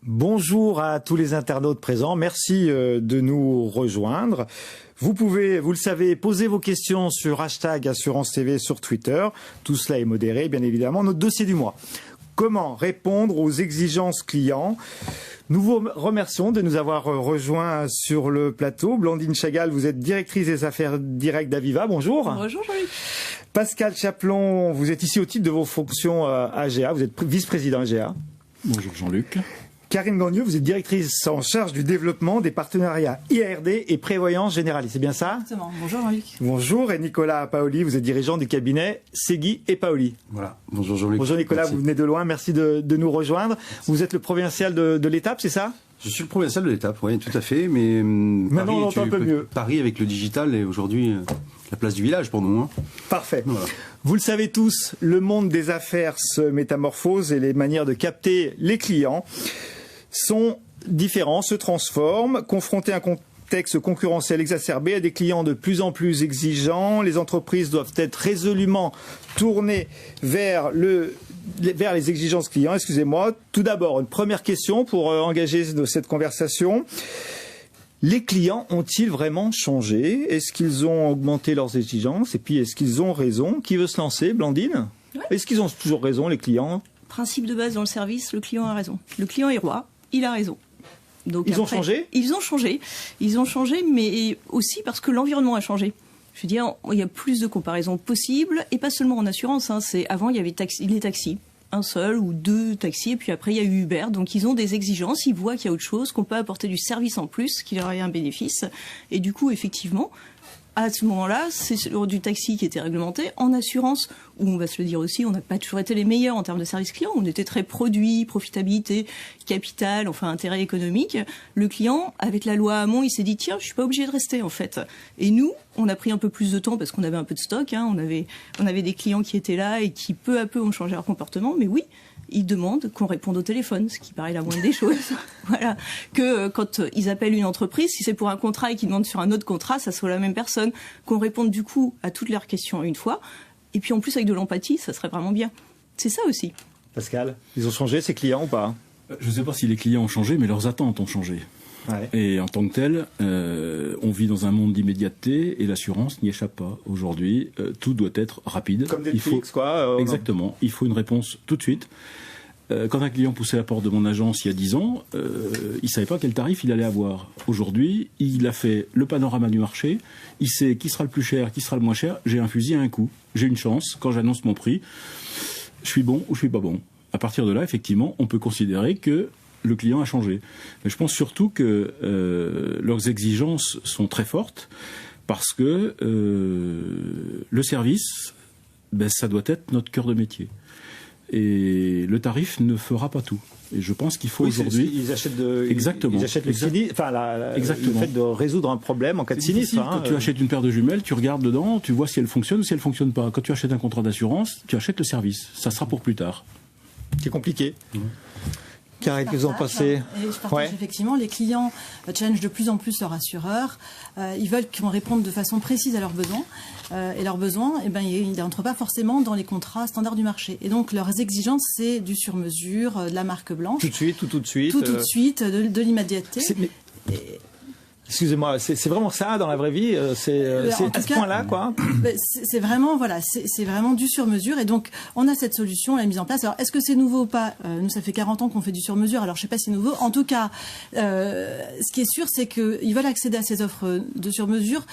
Bonjour à tous les internautes présents, merci de nous rejoindre. Vous pouvez, vous le savez, poser vos questions sur #Assurance TV sur Twitter. Tout cela est modéré, bien évidemment. Notre dossier du mois. Comment répondre aux exigences clients? Nous vous remercions de nous avoir rejoints sur le plateau. Blandine Chagall, vous êtes directrice des affaires directes d'Aviva. Bonjour. Bonjour Jean-Luc. Pascal Chaplon, vous êtes ici au titre de vos fonctions à AGA. Vous êtes vice-président AGA. Bonjour Jean-Luc. Karine Gornieu, vous êtes directrice en charge du développement des partenariats IARD et prévoyance générale. C'est bien ça? Exactement. Bonjour Jean-Luc. Bonjour. Et Nicolas Paoli, vous êtes dirigeant du cabinet Segui et Paoli. Voilà. Bonjour Jean-Luc. Bonjour Nicolas, merci. Vous venez de loin. Merci de nous rejoindre. Vous êtes le provincial de l'étape, c'est ça? Je suis le provincial de l'étape, oui, tout à fait. Mais maintenant, on entend un peu mieux. Paris avec le digital est aujourd'hui la place du village pour nous. Hein. Parfait. Voilà. Vous le savez tous, le monde des affaires se métamorphose et les manières de capter les clients sont différents, se transforment, confrontés à un contexte concurrentiel exacerbé, à des clients de plus en plus exigeants. Les entreprises doivent être résolument tournées vers les exigences clients. Excusez-moi. Tout d'abord, une première question pour engager cette conversation. Les clients ont-ils vraiment changé? Est-ce qu'ils ont augmenté leurs exigences? Et puis, est-ce qu'ils ont raison? Qui veut se lancer? Blandine? Ouais. Est-ce qu'ils ont toujours raison, les clients? Principe de base dans le service, le client a raison. Le client est roi, il a raison. Donc Ils ont changé? Ils ont changé. Ils ont changé, mais aussi parce que l'environnement a changé. Je veux dire, il y a plus de comparaisons possibles, et pas seulement en assurance. Hein. Avant, il y avait les taxis. Un seul ou deux taxis, et puis après il y a eu Uber. Donc ils ont des exigences, ils voient qu'il y a autre chose, qu'on peut apporter du service en plus, qu'il y aurait un bénéfice. Et du coup, effectivement, à ce moment-là, c'est du taxi qui était réglementé. En assurance, où on va se le dire aussi, on n'a pas toujours été les meilleurs en termes de service client. On était très produit, profitabilité, capital, enfin intérêt économique. Le client, avec la loi Hamon, il s'est dit tiens, je suis pas obligé de rester en fait. Et nous, on a pris un peu plus de temps parce qu'on avait un peu de stock. Hein. On avait des clients qui étaient là et qui peu à peu ont changé leur comportement. Mais oui, ils demandent qu'on réponde au téléphone, ce qui paraît la moindre des choses. Voilà. Que quand ils appellent une entreprise, si c'est pour un contrat et qu'ils demandent sur un autre contrat, ça soit la même personne, qu'on réponde du coup à toutes leurs questions une fois. Et puis en plus avec de l'empathie, ça serait vraiment bien. C'est ça aussi. Pascal, ils ont changé ces clients ou pas? Je ne sais pas si les clients ont changé, mais leurs attentes ont changé. Ouais. Et en tant que tel, on vit dans un monde d'immédiateté et l'assurance n'y échappe pas. Aujourd'hui, tout doit être rapide. Comme Netflix, quoi. Exactement. Il faut une réponse tout de suite. Quand un client poussait la porte de mon agence il y a 10 ans, il ne savait pas quel tarif il allait avoir. Aujourd'hui, il a fait le panorama du marché, il sait qui sera le plus cher, qui sera le moins cher. J'ai un fusil à un coup. J'ai une chance, quand j'annonce mon prix, je suis bon ou je suis pas bon. À partir de là, effectivement, on peut considérer que le client a changé. Mais je pense surtout que leurs exigences sont très fortes parce que le service, ça doit être notre cœur de métier. Et le tarif ne fera pas tout. Et je pense qu'il faut aujourd'hui... Ils achètent Exactement. Ils achètent le sinistre, enfin, le fait de résoudre un problème en cas de sinistre. Quand tu achètes une paire de jumelles, tu regardes dedans, tu vois si elle fonctionne ou si elle fonctionne pas. Quand tu achètes un contrat d'assurance, tu achètes le service. Ça sera pour plus tard. C'est compliqué. Car ils ont passé. Et je partage effectivement, les clients challengent de plus en plus leur assureur. Ils veulent qu'on réponde de façon précise à leurs besoins. Et leurs besoins, ils n'entrent pas forcément dans les contrats standards du marché. Et donc leurs exigences, c'est du sur-mesure, de la marque blanche. Tout de suite, tout de suite. Tout de suite, de l'immédiateté. Excusez-moi, c'est vraiment ça dans la vraie vie, c'est à ce point-là, quoi. C'est vraiment, voilà, c'est vraiment du sur-mesure, et donc on a cette solution, la mise en place. Alors, est-ce que c'est nouveau ou pas? Nous, ça fait 40 ans qu'on fait du sur-mesure, alors je sais pas si c'est nouveau. En tout cas, ce qui est sûr, c'est qu'ils veulent accéder à ces offres de sur-mesure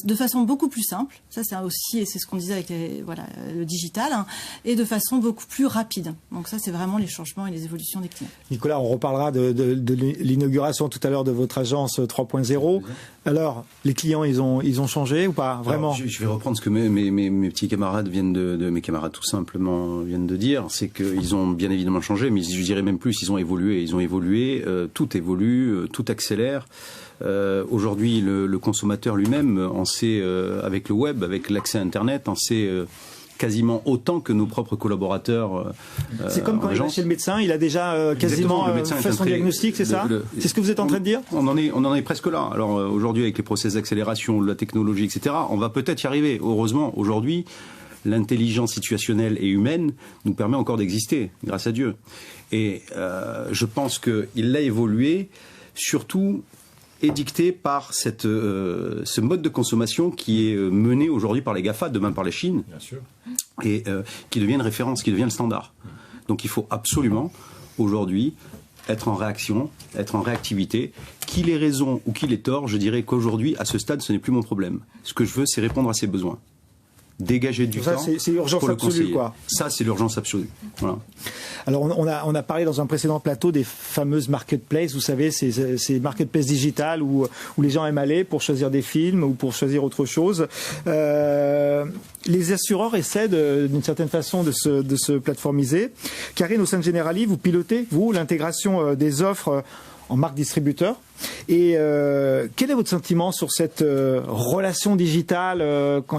de façon beaucoup plus simple. Ça, c'est aussi, et c'est ce qu'on disait avec le digital, hein, et de façon beaucoup plus rapide. Donc ça, c'est vraiment les changements et les évolutions des clients. Nicolas, on reparlera de l'inauguration tout à l'heure de votre agence 3.0. Alors, les clients, ils ont changé ou pas? Vraiment? Alors, je vais reprendre ce que mes petits camarades mes camarades tout simplement viennent de dire. C'est qu'ils ont bien évidemment changé, mais je dirais même plus, ils ont évolué. Tout évolue, tout accélère. Aujourd'hui, le consommateur lui-même en sait, avec le web, avec l'accès à Internet, en sait quasiment autant que nos propres collaborateurs. C'est comme quand il va chez le médecin, il a déjà quasiment fait son diagnostic, c'est ça? C'est ce que vous êtes en train de dire? On en est presque là. Alors aujourd'hui, avec les process d'accélération, la technologie, etc., on va peut-être y arriver. Heureusement, aujourd'hui, l'intelligence situationnelle et humaine nous permet encore d'exister, grâce à Dieu. Et je pense qu'il a évolué, surtout édicté par ce mode de consommation qui est mené aujourd'hui par les GAFA, demain par les Chine, Bien sûr. et qui devient une référence, qui devient le standard. Donc il faut absolument, aujourd'hui, être en réaction, être en réactivité. Qu'il ait raison ou qu'il ait tort, je dirais qu'aujourd'hui, à ce stade, ce n'est plus mon problème. Ce que je veux, c'est répondre à ses besoins. Dégager du temps. C'est l'urgence absolue, quoi. Ça, c'est l'urgence absolue. Voilà. Alors, on a parlé dans un précédent plateau des fameuses marketplaces, vous savez, ces marketplaces digitales où les gens aiment aller pour choisir des films ou pour choisir autre chose. Les assureurs essaient d'une certaine façon de se plateformiser. Karine, au sein de Generali, vous pilotez, vous, l'intégration des offres en marque distributeur. Et quel est votre sentiment sur cette relation digitale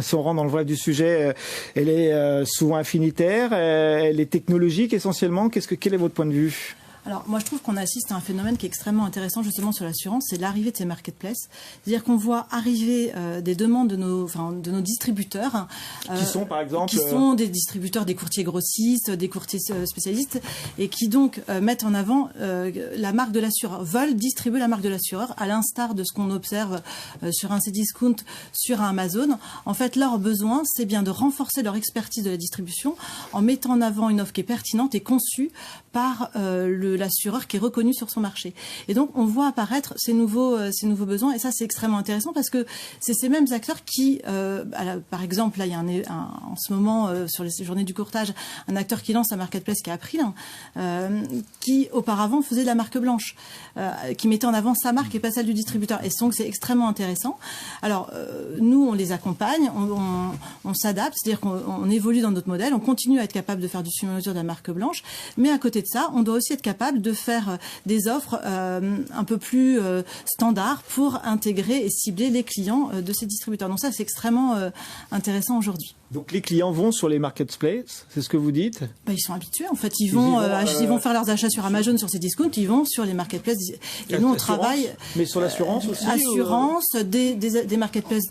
si on rentre dans le voie du sujet, elle est souvent affinitaire, elle est technologique essentiellement. Quel est votre point de vue ? Alors moi je trouve qu'on assiste à un phénomène qui est extrêmement intéressant justement sur l'assurance, c'est l'arrivée de ces marketplaces. C'est-à-dire qu'on voit arriver des demandes de nos distributeurs. Qui sont par exemple qui sont des distributeurs, des courtiers grossistes, des courtiers spécialistes, et qui donc mettent en avant la marque de l'assureur, veulent distribuer la marque de l'assureur, à l'instar de ce qu'on observe sur un Cdiscount, sur un Amazon. En fait, leur besoin, c'est bien de renforcer leur expertise de la distribution en mettant en avant une offre qui est pertinente et conçue par l'assureur qui est reconnu sur son marché. Et donc, on voit apparaître ces nouveaux besoins, et ça, c'est extrêmement intéressant parce que c'est ces mêmes acteurs qui, par exemple, là, il y a en ce moment, sur les journées du courtage, un acteur qui lance un marketplace qui est April, qui auparavant faisait de la marque blanche, qui mettait en avant sa marque et pas celle du distributeur. Et donc, c'est extrêmement intéressant. Alors, nous, on les accompagne, on s'adapte, c'est-à-dire qu'on évolue dans notre modèle, on continue à être capable de faire du sur-mesure de la marque blanche, mais à côté de ça, on doit aussi être capable de faire des offres un peu plus standards pour intégrer et cibler les clients de ces distributeurs. Donc ça, c'est extrêmement intéressant aujourd'hui. Donc les clients vont sur les marketplaces, c'est ce que vous dites ? Ils sont habitués, en fait. Ils vont faire leurs achats sur Amazon, sur Cdiscount, ils vont sur les marketplaces. Et nous, on travaille... Mais sur l'assurance aussi Assurance, des marketplaces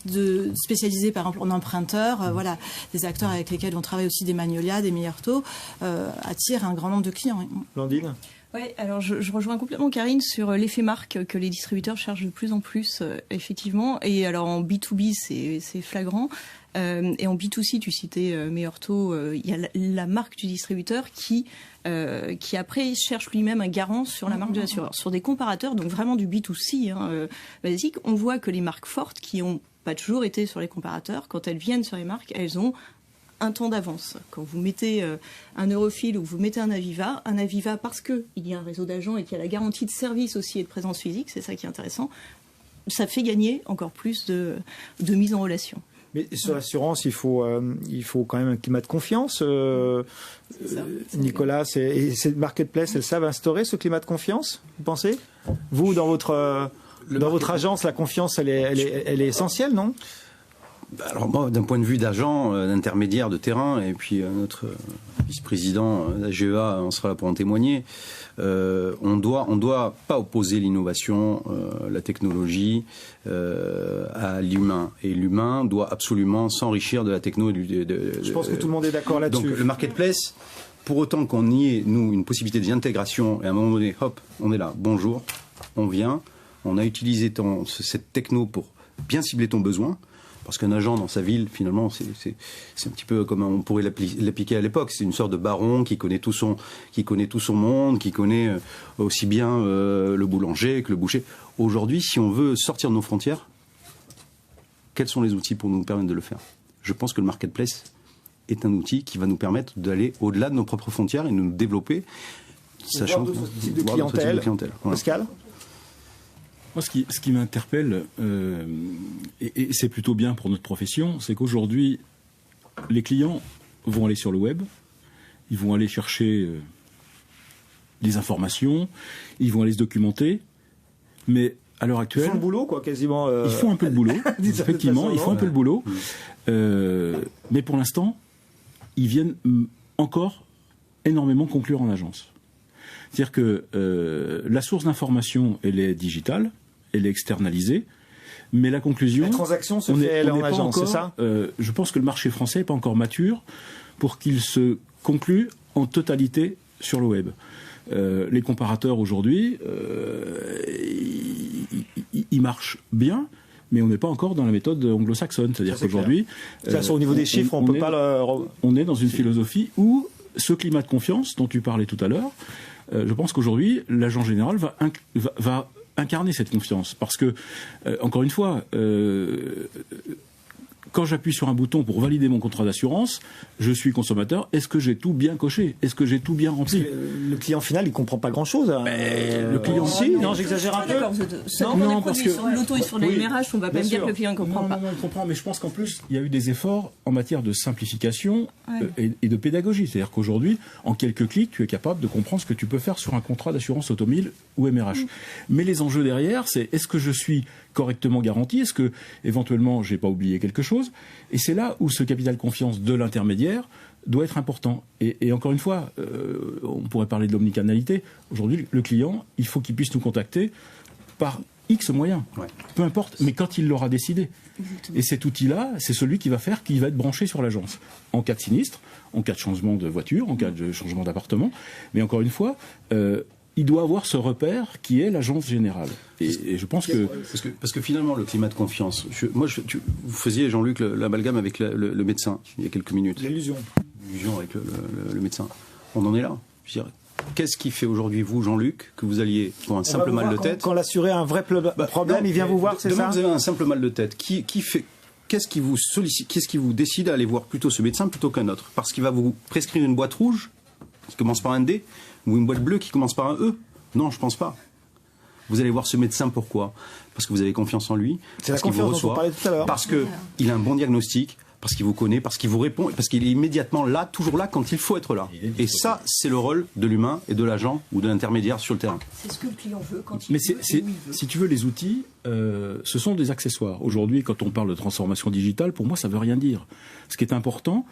spécialisés, par exemple, en emprunteurs, voilà, des acteurs avec lesquels on travaille aussi, des Magnolia, des meilleurs taux, attirent un grand nombre de clients. Blandine ? Oui, alors je rejoins complètement Karine sur l'effet marque que les distributeurs cherchent de plus en plus, effectivement. Et alors en B2B, c'est flagrant. Et en B2C, tu citais meilleur taux, il y a la marque du distributeur qui après cherche lui-même un garant sur la marque de l'assureur. Sur des comparateurs, donc vraiment du B2C basique, on voit que les marques fortes qui n'ont pas toujours été sur les comparateurs, quand elles viennent sur les marques, elles ont un temps d'avance. Quand vous mettez un Eurofil ou vous mettez un Aviva parce qu'il y a un réseau d'agents et qu'il y a la garantie de service aussi et de présence physique, c'est ça qui est intéressant, ça fait gagner encore plus de mise en relation. Mais sur l'assurance, il faut quand même un climat de confiance. Nicolas, et ces marketplaces, elles savent instaurer ce climat de confiance, vous pensez ? Vous, dans votre agence, la confiance, elle est essentielle, non ? Alors moi, d'un point de vue d'agent, d'intermédiaire de terrain, et puis notre vice-président d'AGEA, on sera là pour en témoigner, on doit pas opposer l'innovation, la technologie à l'humain. Et l'humain doit absolument s'enrichir de la techno. Je pense que tout le monde est d'accord là-dessus. Donc le marketplace, pour autant qu'on y ait, nous, une possibilité d'intégration, et à un moment donné, hop, on est là, bonjour, on vient, on a utilisé cette techno pour bien cibler ton besoin. Parce qu'un agent dans sa ville, finalement, c'est un petit peu comme on pourrait l'appliquer à l'époque. C'est une sorte de baron qui connaît tout son monde, qui connaît aussi bien le boulanger que le boucher. Aujourd'hui, si on veut sortir de nos frontières, quels sont les outils pour nous permettre de le faire ? Je pense que le marketplace est un outil qui va nous permettre d'aller au-delà de nos propres frontières et de nous développer, sachant voir d'autres types de clientèle. Voilà. Pascal ? Moi, ce qui m'interpelle, et c'est plutôt bien pour notre profession, c'est qu'aujourd'hui, les clients vont aller sur le web, ils vont aller chercher des informations, ils vont aller se documenter, mais à l'heure actuelle... Ils font le boulot, quoi, quasiment. Ils font un peu le boulot, effectivement, ils font un peu le boulot, mais pour l'instant, ils viennent encore énormément conclure en agence. C'est-à-dire que la source d'information, elle est digitale, elle est externalisée, Mais la conclusion... La transaction se on fait est en pas agence, encore, c'est ça? Je pense que le marché français n'est pas encore mature pour qu'il se conclue en totalité sur le web. Les comparateurs aujourd'hui, ils marchent bien, mais on n'est pas encore dans la méthode anglo-saxonne. C'est-à-dire qu'aujourd'hui... Au niveau des chiffres, on peut pas on est dans une philosophie où ce climat de confiance dont tu parlais tout à l'heure, je pense qu'aujourd'hui, l'agent général va incarner cette confiance. Parce que, encore une fois, quand j'appuie sur un bouton pour valider mon contrat d'assurance, je suis consommateur. Est-ce que j'ai tout bien coché? Est-ce que j'ai tout bien rempli? Le client final, il comprend pas grand-chose. Le client, non, j'exagère un peu. Non, parce que sur l'auto et sur la MRH, on va pas me dire que le client ne comprend pas. Non, il comprend, mais je pense qu'en plus, il y a eu des efforts en matière de simplification et de pédagogie. C'est-à-dire qu'aujourd'hui, en quelques clics, tu es capable de comprendre ce que tu peux faire sur un contrat d'assurance automobile ou MRH. Mais les enjeux derrière, c'est est-ce que je suis correctement garanti? Est-ce que, éventuellement, j'ai pas oublié quelque chose? Et c'est là où ce capital confiance de l'intermédiaire doit être important. Et encore une fois, on pourrait parler de l'omnicanalité. Aujourd'hui, le client, il faut qu'il puisse nous contacter par X moyens. Ouais. Peu importe, mais quand il l'aura décidé. Exactement. Et cet outil-là, c'est celui qui va être branché sur l'agence. En cas de sinistre, en cas de changement de voiture, en cas de changement d'appartement. Mais encore une fois, il doit avoir ce repère qui est l'agence générale. Et je pense que... Parce que finalement, le climat de confiance... vous faisiez, Jean-Luc, l'amalgame avec le médecin, il y a quelques minutes. L'illusion avec le médecin. On en est là. Je veux dire, qu'est-ce qui fait aujourd'hui, vous, Jean-Luc, que vous alliez pour un simple mal de tête... Quand l'assuré a un vrai problème, il vient vous voir, c'est ça? Demain, vous avez un simple mal de tête. Qui fait... Qu'est-ce qui vous sollicite, qu'est-ce qui vous décide à aller voir plutôt ce médecin plutôt qu'un autre? Parce qu'il va vous prescrire une boîte rouge qui commence par un D ou une boîte bleue qui commence par un E? Non, je pense pas. Vous allez voir ce médecin, pourquoi? Parce que vous avez confiance en lui, parce qu'il vous reçoit, parce qu'il a un bon diagnostic, parce qu'il vous connaît, parce qu'il vous répond, parce qu'il est immédiatement là, toujours là quand il faut être là. Et ça, c'est le rôle de l'humain et de l'agent ou de l'intermédiaire sur le terrain. C'est ce que le client veut quand il Mais veut. Si tu veux, les outils, ce sont des accessoires. Aujourd'hui, quand on parle de transformation digitale, pour moi, ça veut rien dire. Ce qui est important,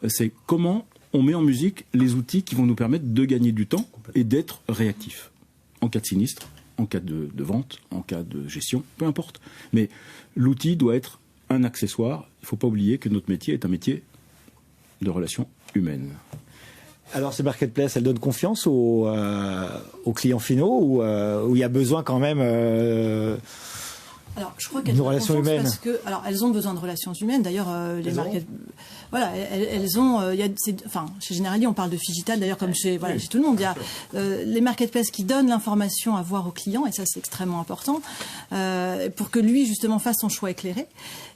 c'est comment on met en musique les outils qui vont nous permettre de gagner du temps et d'être réactifs. En cas de sinistre, en cas de vente, en cas de gestion, peu importe. Mais l'outil doit être un accessoire. Il ne faut pas oublier que notre métier est un métier de relations humaines. Alors ces marketplaces, elles donnent confiance aux clients finaux ou il y a besoin quand même alors, je crois qu'elles ont relations humaines parce que, alors, elles ont besoin de relations humaines. D'ailleurs, les market, voilà, elles ont. Chez Generali, on parle de Figital. D'ailleurs, comme chez tout le monde, il y a les marketplaces qui donnent l'information à voir au client, et ça, c'est extrêmement important pour que lui, justement, fasse son choix éclairé.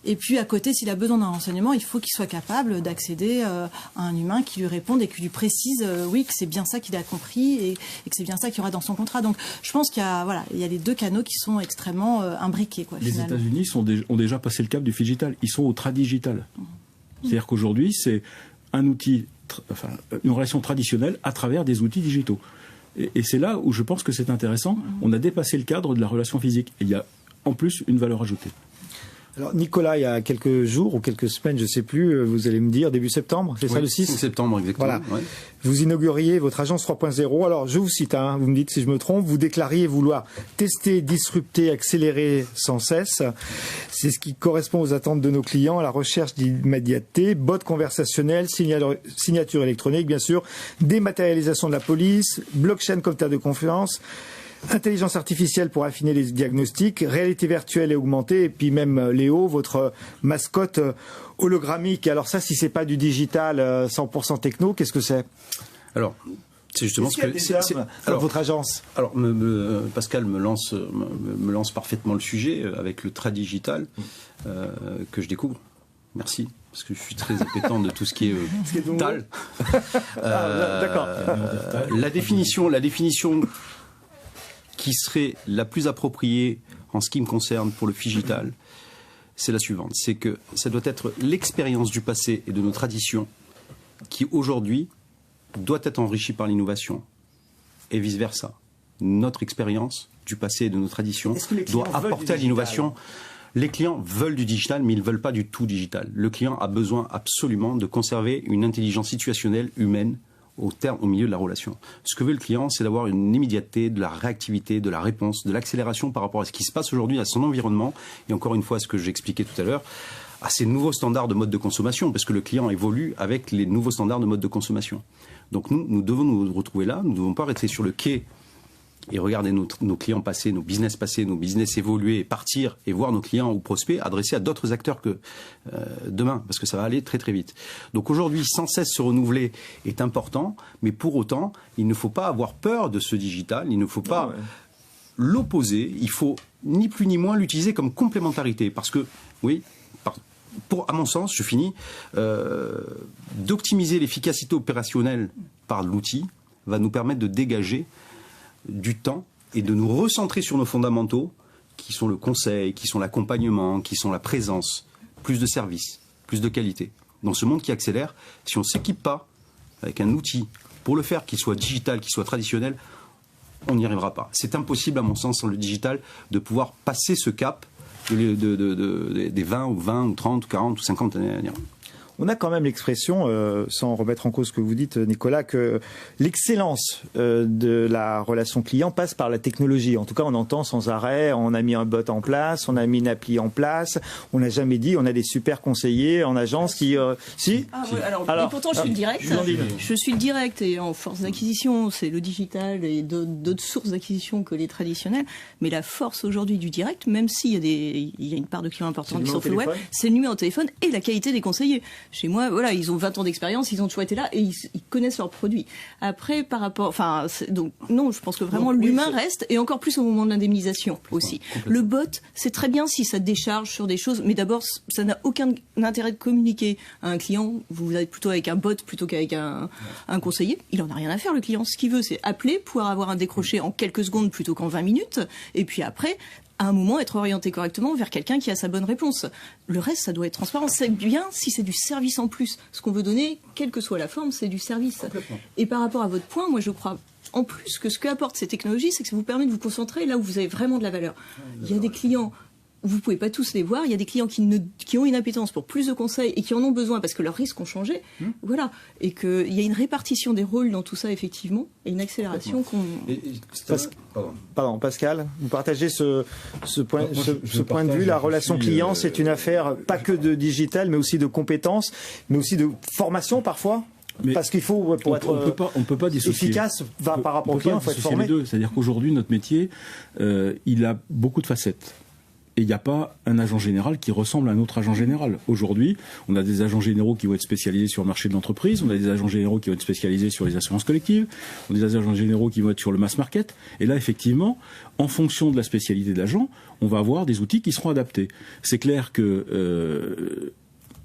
Et puis, à côté, s'il a besoin d'un renseignement, il faut qu'il soit capable d'accéder à un humain qui lui réponde et qui lui précise, oui, que c'est bien ça qu'il a compris et que c'est bien ça qu'il y aura dans son contrat. Donc, je pense qu'il y a, il y a les deux canaux qui sont extrêmement imbriqués. Les États-Unis ont déjà passé le cap du Figital. Ils sont au tradigital. C'est-à-dire qu'aujourd'hui, c'est un outil, une relation traditionnelle à travers des outils digitaux. Et c'est là où je pense que c'est intéressant. On a dépassé le cadre de la relation physique. Et il y a en plus une valeur ajoutée. Alors Nicolas, il y a quelques jours ou quelques semaines, je ne sais plus, vous allez me dire, début septembre, c'est ça le 6 septembre, exactement. Voilà. Ouais. Vous inauguriez votre agence 3.0. Alors je vous cite, vous me dites si je me trompe, vous déclariez vouloir tester, disrupter, accélérer sans cesse. C'est ce qui correspond aux attentes de nos clients, à la recherche d'immédiateté, bot conversationnel, signature électronique bien sûr, dématérialisation de la police, blockchain comme terre de confiance, intelligence artificielle pour affiner les diagnostics, réalité virtuelle et augmentée, et puis même Léo, votre mascotte hologrammique. Alors ça, si c'est pas du digital 100% techno, qu'est-ce que c'est? Alors, c'est justement ce que c'est votre agence. Alors, Pascal me lance parfaitement le sujet avec le tradigital que je découvre. Merci. Parce que je suis très appétant de tout ce qui est TAL. D'accord. La définition qui serait la plus appropriée en ce qui me concerne pour le Figital, c'est la suivante. C'est que ça doit être l'expérience du passé et de nos traditions qui, aujourd'hui, doit être enrichie par l'innovation. Et vice-versa. Notre expérience du passé et de nos traditions doit apporter à l'innovation. Les clients veulent du digital, mais ils ne veulent pas du tout digital. Le client a besoin absolument de conserver une intelligence situationnelle humaine au milieu de la relation. Ce que veut le client, c'est d'avoir une immédiateté, de la réactivité, de la réponse, de l'accélération par rapport à ce qui se passe aujourd'hui, à son environnement, et encore une fois, ce que j'expliquais tout à l'heure, à ces nouveaux standards de mode de consommation, parce que le client évolue avec les nouveaux standards de mode de consommation. Donc nous devons nous retrouver là, nous ne devons pas rester sur le quai et regarder nos clients passer, nos business évoluer, partir et voir nos clients ou prospects adressés à d'autres acteurs que demain, parce que ça va aller très très vite. Donc aujourd'hui, sans cesse se renouveler est important, mais pour autant, il ne faut pas avoir peur de ce digital, il ne faut pas l'opposer, il faut ni plus ni moins l'utiliser comme complémentarité, parce que, oui, à mon sens, je finis, d'optimiser l'efficacité opérationnelle par l'outil va nous permettre de dégager du temps et de nous recentrer sur nos fondamentaux qui sont le conseil, qui sont l'accompagnement, qui sont la présence, plus de services, plus de qualité. Dans ce monde qui accélère, si on ne s'équipe pas avec un outil pour le faire, qu'il soit digital, qu'il soit traditionnel, on n'y arrivera pas. C'est impossible, à mon sens, sans le digital, de pouvoir passer ce cap des 20 ou 30 ou 40 ou 50 années à venir. On a quand même l'expression, sans remettre en cause ce que vous dites, Nicolas, que l'excellence de la relation client passe par la technologie. En tout cas, on entend sans arrêt, on a mis un bot en place, on a mis une appli en place, on n'a jamais dit, on a des super conseillers en agence qui... Si ouais, alors, et pourtant, je suis le direct. Je suis le direct et en force d'acquisition, c'est le digital et d'autres sources d'acquisition que les traditionnelles. Mais la force aujourd'hui du direct, même s'il y a une part de clients importante qui sont sur le web, c'est le numéro de téléphone et la qualité des conseillers. Chez moi, voilà, ils ont 20 ans d'expérience, ils ont toujours été là et ils connaissent leurs produits. Après, par rapport, donc non, je pense que vraiment l'humain reste, et encore plus au moment de l'indemnisation aussi. Le bot, c'est très bien si ça décharge sur des choses, mais d'abord, ça n'a aucun intérêt de communiquer à un client. Vous êtes plutôt avec un bot plutôt qu'avec un conseiller. Il en a rien à faire, le client. Ce qu'il veut, c'est appeler, pouvoir avoir un décroché en quelques secondes plutôt qu'en 20 minutes, et puis après, à un moment, être orienté correctement vers quelqu'un qui a sa bonne réponse. Le reste, ça doit être transparent. C'est bien si c'est du service en plus. Ce qu'on veut donner, quelle que soit la forme, c'est du service. Et par rapport à votre point, moi, je crois en plus que ce qu'apportent ces technologies, c'est que ça vous permet de vous concentrer là où vous avez vraiment de la valeur. Il y a des clients... Vous ne pouvez pas tous les voir. Il y a des clients qui ont une appétence pour plus de conseils et qui en ont besoin parce que leurs risques ont changé. Voilà. Et qu'il y a une répartition des rôles dans tout ça, effectivement, et une accélération qu'on... Pardon, Pascal, vous partagez ce point de vue. La relation client, c'est une affaire pas que de digital, mais aussi de compétences, mais aussi de formation parfois. Mais parce qu'il faut, pour être on peut pas dissocier. Efficace par rapport au client, il faut être formé. Les deux. C'est-à-dire qu'aujourd'hui, notre métier, il a beaucoup de facettes. Et il n'y a pas un agent général qui ressemble à un autre agent général. Aujourd'hui, on a des agents généraux qui vont être spécialisés sur le marché de l'entreprise, on a des agents généraux qui vont être spécialisés sur les assurances collectives, on a des agents généraux qui vont être sur le mass market. Et là, effectivement, en fonction de la spécialité de l'agent, on va avoir des outils qui seront adaptés. C'est clair que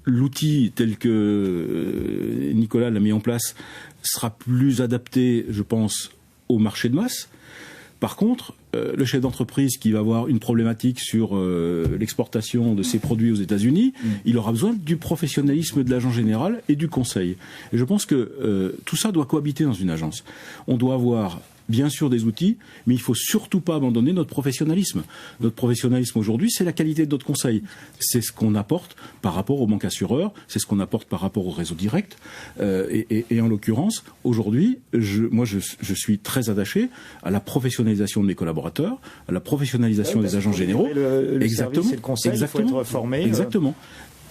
l'outil tel que Nicolas l'a mis en place sera plus adapté, je pense, au marché de masse. Par contre, le chef d'entreprise qui va avoir une problématique sur l'exportation de ses produits aux États-Unis, il aura besoin du professionnalisme de l'agent général et du conseil. Et je pense que tout ça doit cohabiter dans une agence. On doit avoir bien sûr des outils, mais il ne faut surtout pas abandonner notre professionnalisme. Notre professionnalisme aujourd'hui, c'est la qualité de notre conseil. C'est ce qu'on apporte par rapport aux banques assureurs, c'est ce qu'on apporte par rapport au réseau direct. Et en l'occurrence, aujourd'hui, je suis très attaché à la professionnalisation de mes collaborateurs, à la professionnalisation des agents généraux. Exactement. C'est le conseil, il faut être formé. Exactement.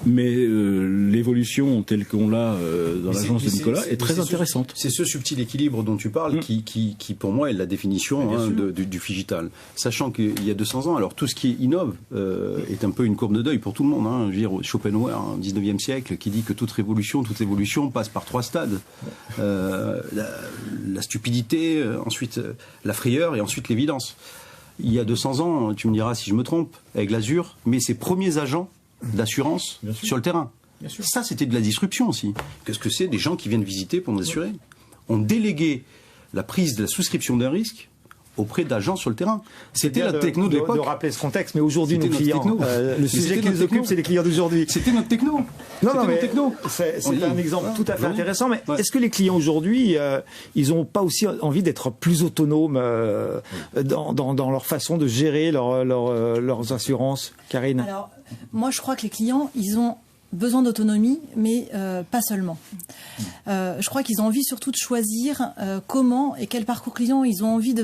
Mais l'évolution telle qu'on l'a dans l'agence de Nicolas est très intéressante. C'est ce subtil équilibre dont tu parles qui pour moi est la définition du digital. Sachant qu'il y a 200 ans, alors tout ce qui innove est un peu une courbe de deuil pour tout le monde. Je veux dire, Schopenhauer, au 19e siècle, qui dit que toute évolution passe par 3 stades. La stupidité, ensuite la frayeur et ensuite l'évidence. Il y a 200 ans, tu me diras si je me trompe, avec l'Azur, mais ses premiers agents d'assurance sur le terrain. Ça, c'était de la disruption aussi. Qu'est-ce que c'est? Des gens qui viennent visiter pour nous assurer. On déléguait la prise de la souscription d'un risque auprès d'agents sur le terrain. C'était la techno de l'époque. De rappeler ce contexte, mais aujourd'hui, nos clients, le sujet qui nous occupe, c'est les clients d'aujourd'hui. C'était notre techno. C'est un exemple tout à fait intéressant, mais est-ce que les clients aujourd'hui, ils n'ont pas aussi envie d'être plus autonomes dans leur façon de gérer leurs assurances, Karine? Alors, moi, je crois que les clients, ils ont besoin d'autonomie, mais pas seulement. Je crois qu'ils ont envie surtout de choisir comment et quel parcours client ils ont envie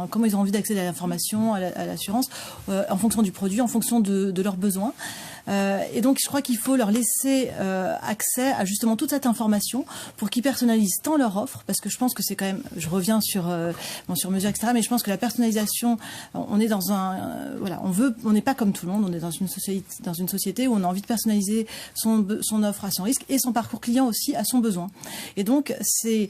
comment ils ont envie d'accéder à l'information, à l'assurance, en fonction du produit, en fonction de leurs besoins. Et donc, je crois qu'il faut leur laisser accès à justement toute cette information pour qu'ils personnalisent tant leur offre, parce que je pense que c'est quand même, je reviens sur mesure, etc. Mais je pense que la personnalisation, on est dans on n'est pas comme tout le monde, on est dans une société où on a envie de personnaliser son offre à son risque et son parcours client aussi à son besoin. Et donc, c'est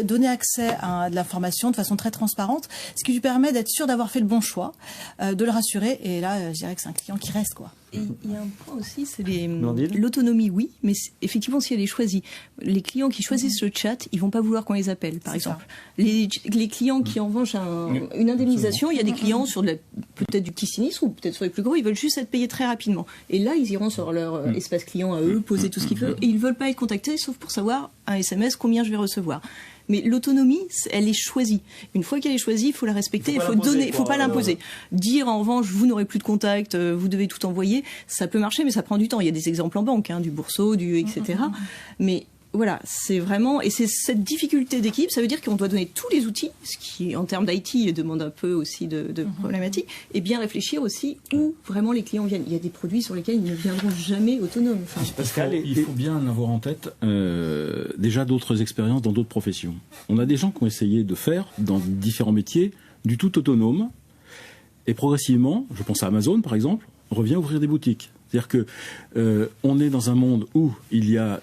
donner accès à de l'information de façon très transparente, ce qui lui permet d'être sûr d'avoir fait le bon choix, de le rassurer. Et là, je dirais que c'est un client qui reste, quoi. Et il y a un point aussi, c'est l'autonomie, oui, mais effectivement, si elle est choisie, les clients qui choisissent le chat, ils vont pas vouloir qu'on les appelle, par exemple. Les clients qui en revanche une indemnisation, il y a des clients sur peut-être du petit sinistre ou peut-être sur les plus gros, ils veulent juste être payés très rapidement. Et là, ils iront sur leur espace client à eux, poser tout ce qu'ils veulent, et ils veulent pas être contactés, sauf pour savoir un SMS combien je vais recevoir. Mais l'autonomie, elle est choisie. Une fois qu'elle est choisie, il faut la respecter, il faut pas l'imposer. Dire en revanche, vous n'aurez plus de contact, vous devez tout envoyer, ça peut marcher, mais ça prend du temps. Il y a des exemples en banque, du Bourseau, etc. Mais voilà, c'est vraiment, et c'est cette difficulté d'équipe, ça veut dire qu'on doit donner tous les outils, ce qui, en termes d'IT, demande un peu aussi de problématiques, et bien réfléchir aussi où vraiment les clients viennent. Il y a des produits sur lesquels ils ne viendront jamais autonomes. Il faut bien avoir en tête déjà d'autres expériences dans d'autres professions. On a des gens qui ont essayé de faire, dans différents métiers, du tout autonome, et progressivement, je pense à Amazon par exemple, revient ouvrir des boutiques. C'est-à-dire que on est dans un monde où il y a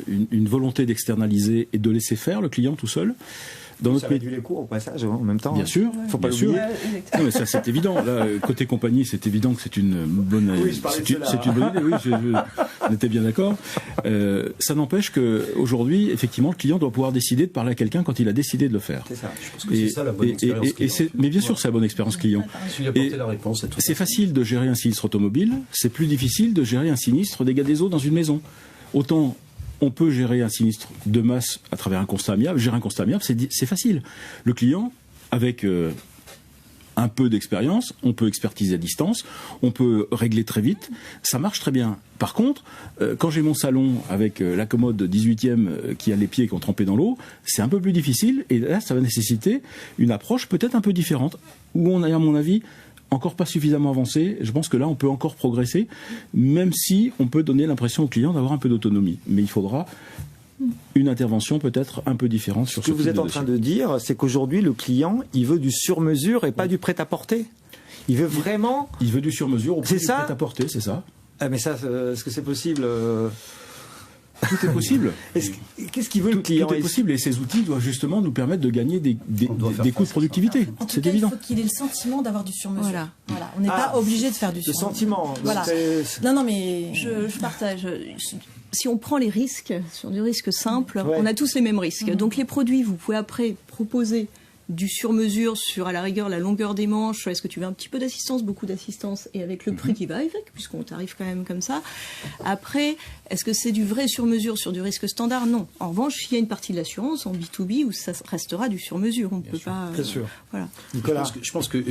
une volonté d'externaliser et de laisser faire le client tout seul. Ça réduit les coûts au passage en même temps. Bien sûr, faut pas l'oublier. Non, mais ça c'est évident. Là, côté compagnie, c'est évident que c'est une bonne. Oui, c'est une bonne idée. Oui, on était bien d'accord. Ça n'empêche que aujourd'hui, effectivement, le client doit pouvoir décider de parler à quelqu'un quand il a décidé de le faire. C'est ça. Je pense que c'est ça la bonne expérience client. Mais bien sûr, c'est la bonne expérience client. Et la réponse à tout. C'est facile de gérer un sinistre automobile. C'est plus difficile de gérer un sinistre dégâts des eaux dans une maison. Autant on peut gérer un sinistre de masse à travers un constat amiable. Gérer un constat amiable, c'est facile. Le client, avec un peu d'expérience, on peut expertiser à distance, on peut régler très vite, ça marche très bien. Par contre, quand j'ai mon salon avec la commode 18e qui a les pieds qui ont trempé dans l'eau, c'est un peu plus difficile, et là, ça va nécessiter une approche peut-être un peu différente, où on a, à mon avis, encore pas suffisamment avancé. Je pense que là, on peut encore progresser, même si on peut donner l'impression au client d'avoir un peu d'autonomie. Mais il faudra une intervention peut-être un peu différente sur ce que vous êtes en train de dire, c'est qu'aujourd'hui, le client, il veut du sur-mesure et pas du prêt-à-porter. Il veut vraiment... Il veut du sur-mesure au prix du prêt-à-porter, c'est ça. Mais ça, est-ce que c'est possible Tout est possible. Qu'est-ce qu'il veut le client? Tout est possible, et ces outils doivent justement nous permettre de gagner des coûts de productivité. C'est évident. Il faut qu'il ait le sentiment d'avoir du sur-mesure. Voilà. On n'est pas obligé de faire du sur-mesure. Le sentiment. Voilà. Non, mais je partage. Si on prend les risques, sur du risque simple, on a tous les mêmes risques. Donc les produits, vous pouvez après proposer du sur-mesure sur, à la rigueur, la longueur des manches. Est-ce que tu veux un petit peu d'assistance, beaucoup d'assistance, et avec le prix qui va avec, puisqu'on t'arrive quand même comme ça. Après, est-ce que c'est du vrai sur-mesure sur du risque standard? Non. En revanche, il y a une partie de l'assurance en B2B où ça restera du sur-mesure. On ne peut pas... Bien sûr. Voilà. Nicolas, je pense que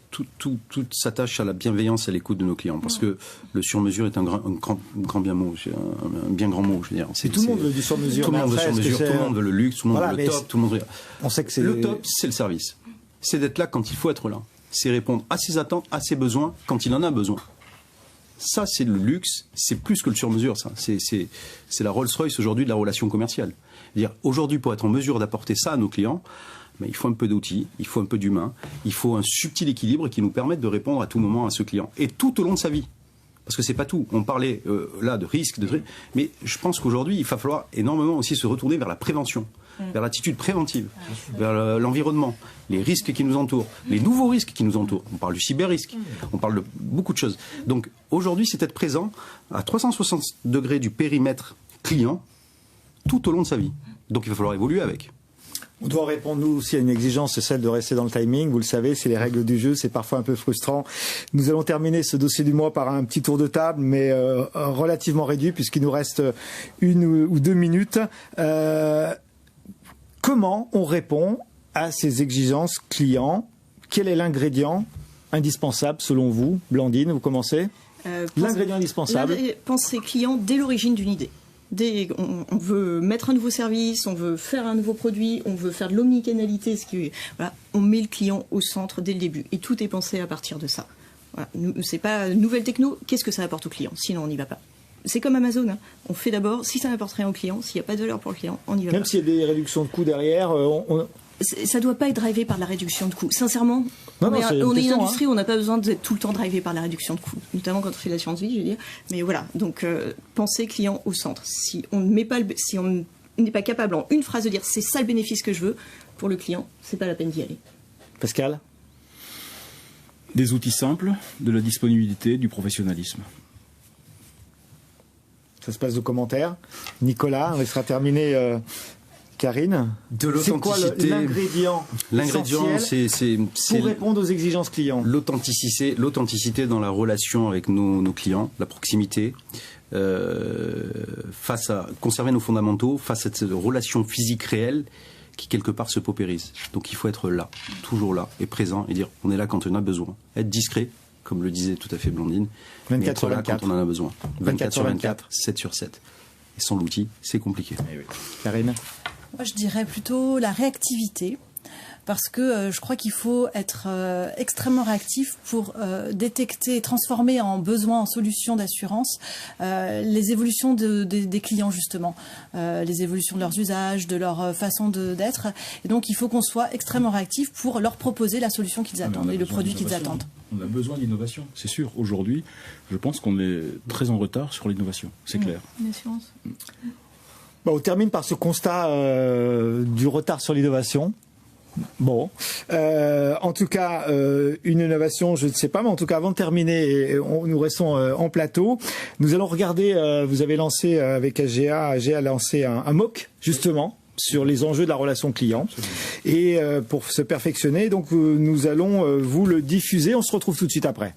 tout s'attache à la bienveillance et à l'écoute de nos clients, parce que le sur-mesure est un grand bien mot, un bien grand mot, je veux dire. Tout le monde veut du sur-mesure. Tout le monde veut sur-mesure, tout le monde veut le luxe, tout le monde veut le top, tout le monde veut... On sait que c'est le top, c'est le service. C'est d'être là quand il faut être là. C'est répondre à ses attentes, à ses besoins, quand il en a besoin. Ça, c'est le luxe, c'est plus que le sur-mesure, ça. C'est la Rolls-Royce aujourd'hui de la relation commerciale. Dire aujourd'hui, pour être en mesure d'apporter ça à nos clients, il faut un peu d'outils, il faut un peu d'humain, il faut un subtil équilibre qui nous permette de répondre à tout moment à ce client. Et tout au long de sa vie. Parce que c'est pas tout. On parlait là de risques, mais je pense qu'aujourd'hui, il va falloir énormément aussi se retourner vers la prévention, vers l'attitude préventive, vers l'environnement, les risques qui nous entourent, les nouveaux risques qui nous entourent. On parle du cyber-risque, on parle de beaucoup de choses. Donc aujourd'hui, c'est être présent à 360 degrés du périmètre client tout au long de sa vie. Donc il va falloir évoluer avec. On doit répondre, nous aussi, à une exigence, c'est celle de rester dans le timing. Vous le savez, c'est les règles du jeu, c'est parfois un peu frustrant. Nous allons terminer ce dossier du mois par un petit tour de table, mais relativement réduit, puisqu'il nous reste 1 ou 2 minutes. Comment on répond à ces exigences clients? Quel est l'ingrédient indispensable, selon vous? Blandine, vous commencez? L'ingrédient indispensable. Penser client dès l'origine d'une idée. On veut mettre un nouveau service, on veut faire un nouveau produit, on veut faire de l'omnicanalité, voilà, on met le client au centre dès le début. Et tout est pensé à partir de ça. Voilà. C'est pas nouvelle techno, qu'est-ce que ça apporte au client? Sinon, on n'y va pas. C'est comme Amazon. Hein. On fait d'abord, si ça n'apporte rien au client, s'il n'y a pas de valeur pour le client, on n'y va pas. Même s'il y a des réductions de coûts derrière, ça ne doit pas être drivé par la réduction de coûts. Sincèrement, on est une industrie où on n'a pas besoin d'être tout le temps drivé par la réduction de coûts, notamment quand on fait la science vie, je veux dire. Mais voilà, donc pensez client au centre. Si on n'est pas capable en une phrase de dire c'est ça le bénéfice que je veux pour le client, c'est pas la peine d'y aller. Pascal? Des outils simples, de la disponibilité, du professionnalisme. Ça se passe aux commentaires. Nicolas, on laissera terminer Karine. De l'authenticité. C'est quoi l'ingrédient c'est pour répondre aux exigences clients? L'authenticité dans la relation avec nos clients, la proximité, conserver nos fondamentaux face à cette relation physique réelle qui quelque part se paupérise. Donc il faut être là, toujours là, et présent, et dire on est là quand on a besoin. Être discret, comme le disait tout à fait Blandine, 24 mais être là quand on en a besoin. 24 sur 24, 7 sur 7. Et sans l'outil, c'est compliqué. Karine? Moi, je dirais plutôt la réactivité, parce que je crois qu'il faut être extrêmement réactif pour détecter et transformer en besoin, en solution d'assurance, les évolutions des clients, justement, les évolutions de leurs usages, de leur façon d'être. Et donc, il faut qu'on soit extrêmement réactif pour leur proposer la solution qu'ils attendent et le produit qu'ils attendent. On a besoin d'innovation, c'est sûr. Aujourd'hui, je pense qu'on est très en retard sur l'innovation, c'est clair. Une assurance. Bon, on termine par ce constat du retard sur l'innovation. Bon, en tout cas, une innovation, je ne sais pas, mais en tout cas, avant de terminer, nous restons en plateau. Nous allons regarder, vous avez lancé avec AGA a lancé un MOOC, justement, sur les enjeux de la relation client. Et pour se perfectionner, donc nous allons vous le diffuser. On se retrouve tout de suite après.